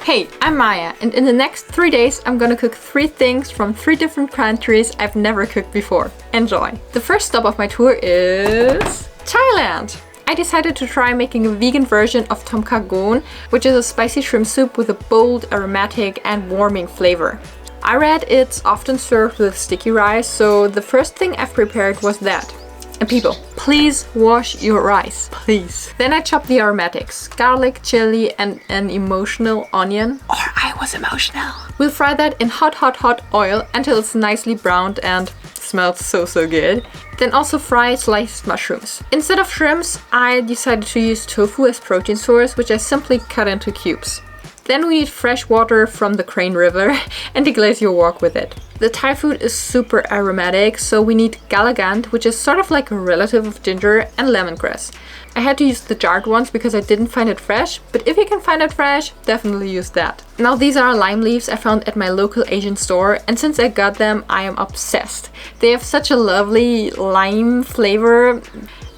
Hey, I'm Maya, and in the next 3 days I'm gonna cook 3 things from 3 different countries I've never cooked before. Enjoy! The first stop of my tour is Thailand! I decided to try making a vegan version of tom kha goong, which is a spicy shrimp soup with a bold, aromatic and warming flavor. I read it's often served with sticky rice, so the first thing I've prepared was that. And people, please wash your rice, please. Then I chopped the aromatics, garlic, chili and an emotional onion. Or I was emotional. We'll fry that in hot oil until it's nicely browned and smells so good. Then also fry sliced mushrooms. Instead of shrimps, I decided to use tofu as protein source, which I simply cut into cubes. Then we need fresh water from the Crane River and deglaze your wok with it. The Thai food is super aromatic, so we need Galgant, which is sort of like a relative of ginger, and lemongrass. I had to use the jarred ones because I didn't find it fresh, but if you can find it fresh, definitely use that. Now these are lime leaves I found at my local Asian store, and since I got them, I am obsessed. They have such a lovely lime flavor.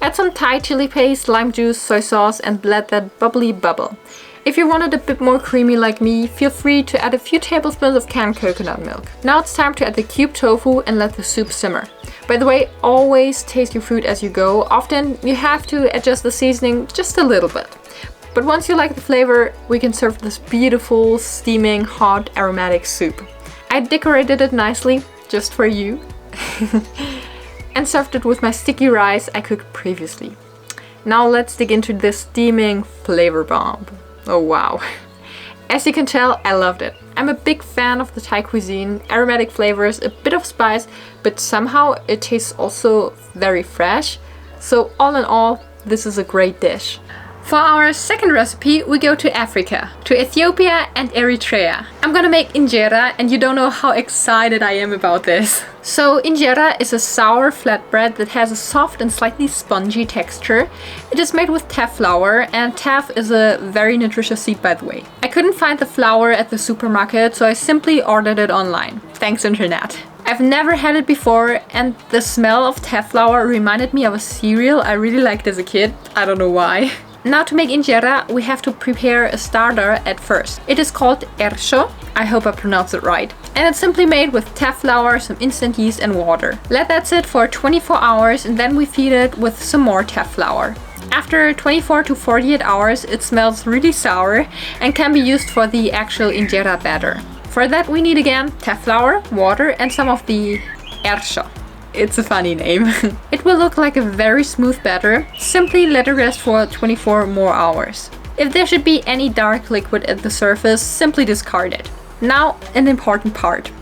Add some Thai chili paste, lime juice, soy sauce, and let that bubbly bubble. If you want it a bit more creamy like me, feel free to add a few tablespoons of canned coconut milk. Now it's time to add the cubed tofu and let the soup simmer. By the way, always taste your food as you go. Often you have to adjust the seasoning just a little bit. But once you like the flavor, we can serve this beautiful, steaming, hot, aromatic soup. I decorated it nicely, just for you. And served it with my sticky rice I cooked previously. Now let's dig into this steaming flavor bomb. Oh wow. As you can tell, I loved it. I'm a big fan of the Thai cuisine, aromatic flavors, a bit of spice, but somehow it tastes also very fresh. So all in all, this is a great dish. For our second recipe, we go to Africa, to Ethiopia and Eritrea. I'm gonna make injera, and you don't know how excited I am about this. So injera is a sour flatbread that has a soft and slightly spongy texture. It is made with teff flour, and teff is a very nutritious seed, by the way. I couldn't find the flour at the supermarket, so I simply ordered it online. Thanks, internet. I've never had it before, and the smell of teff flour reminded me of a cereal I really liked as a kid. I don't know why. Now to make injera, we have to prepare a starter at first. It is called Ersho, I hope I pronounced it right. And it's simply made with teff flour, some instant yeast and water. Let that sit for 24 hours and then we feed it with some more teff flour. After 24 to 48 hours, it smells really sour and can be used for the actual injera batter. For that we need again teff flour, water and some of the Ersho. It's a funny name. It will look like a very smooth batter. Simply let it rest for 24 more hours. If there should be any dark liquid at the surface, simply discard it. Now, an important part.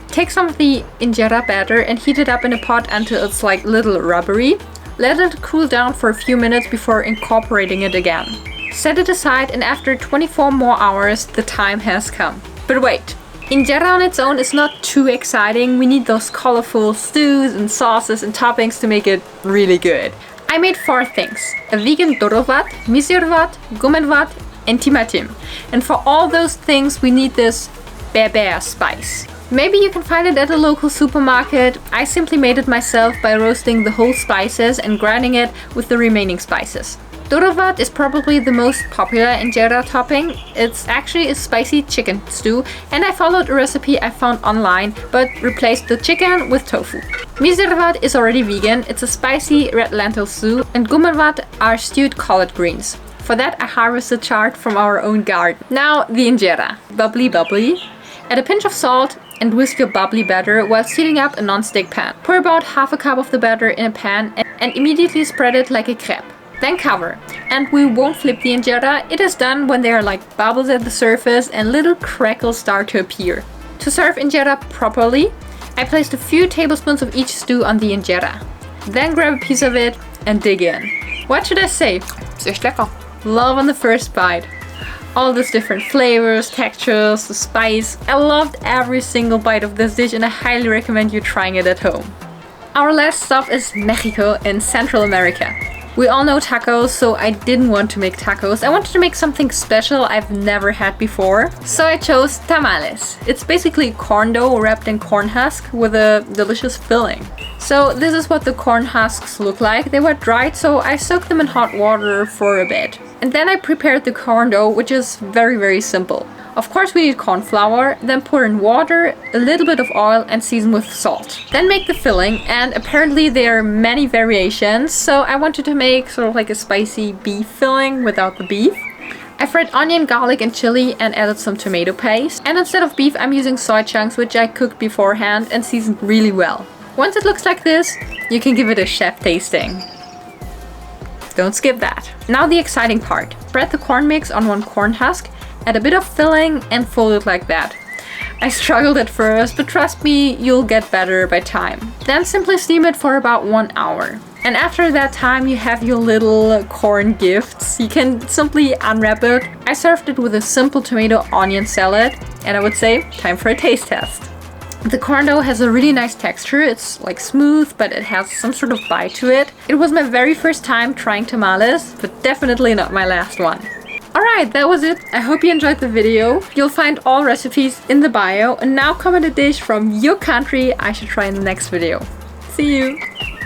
Take some of the injera batter and heat it up in a pot until it's like little rubbery. Let it cool down for a few minutes before incorporating it again. Set it aside, and after 24 more hours, the time has come. But wait. Injera on its own is not too exciting. We need those colorful stews and sauces and toppings to make it really good. I made 4 things: a vegan dorovat, misirvat, gumenvat and timatim. And for all those things we need this bear spice. Maybe you can find it at a local supermarket. I simply made it myself by roasting the whole spices and grinding it with the remaining spices. Dorovat is probably the most popular injera topping. It's actually a spicy chicken stew, and I followed a recipe I found online but replaced the chicken with tofu. Misirvat is already vegan. It's a spicy red lentil stew, and gumenvat are stewed collard greens. For that I harvested chard from our own garden. Now the injera. Bubbly. Add a pinch of salt and whisk your bubbly batter while sealing up a non-stick pan. Pour about half a cup of the batter in a pan and immediately spread it like a crepe. Then cover, and we won't flip the injera. It is done when there are like bubbles at the surface and little crackles start to appear. To serve injera properly, I placed a few tablespoons of each stew on the injera. Then grab a piece of it and dig in. What should I say? It's echt lecker. Love on the first bite. All these different flavors, textures, the spice. I loved every single bite of this dish and I highly recommend you trying it at home. Our last stop is Mexico in Central America. We all know tacos, so I didn't want to make tacos. I wanted to make something special I've never had before. So I chose tamales. It's basically corn dough wrapped in corn husk with a delicious filling. So this is what the corn husks look like. They were dried, so I soaked them in hot water for a bit. And then I prepared the corn dough, which is very simple. Of course we need corn flour, then pour in water, a little bit of oil and season with salt. Then make the filling, and apparently there are many variations, so I wanted to make sort of like a spicy beef filling without the beef. I fried onion, garlic and chili and added some tomato paste. And instead of beef I'm using soy chunks, which I cooked beforehand and seasoned really well. Once it looks like this, you can give it a chef tasting. Don't skip that. Now the exciting part. Spread the corn mix on one corn husk, add a bit of filling and fold it like that. I struggled at first, but trust me, you'll get better by time. Then simply steam it for about 1 hour. And after that time you have your little corn gifts. You can simply unwrap it. I served it with a simple tomato onion salad, and I would say time for a taste test. The corn dough has a really nice texture. It's like smooth, but it has some sort of bite to it. It was my very first time trying tamales, but definitely not my last one. Alright, that was it. I hope you enjoyed the video. You'll find all recipes in the bio. And now comment a dish from your country I should try in the next video. See you!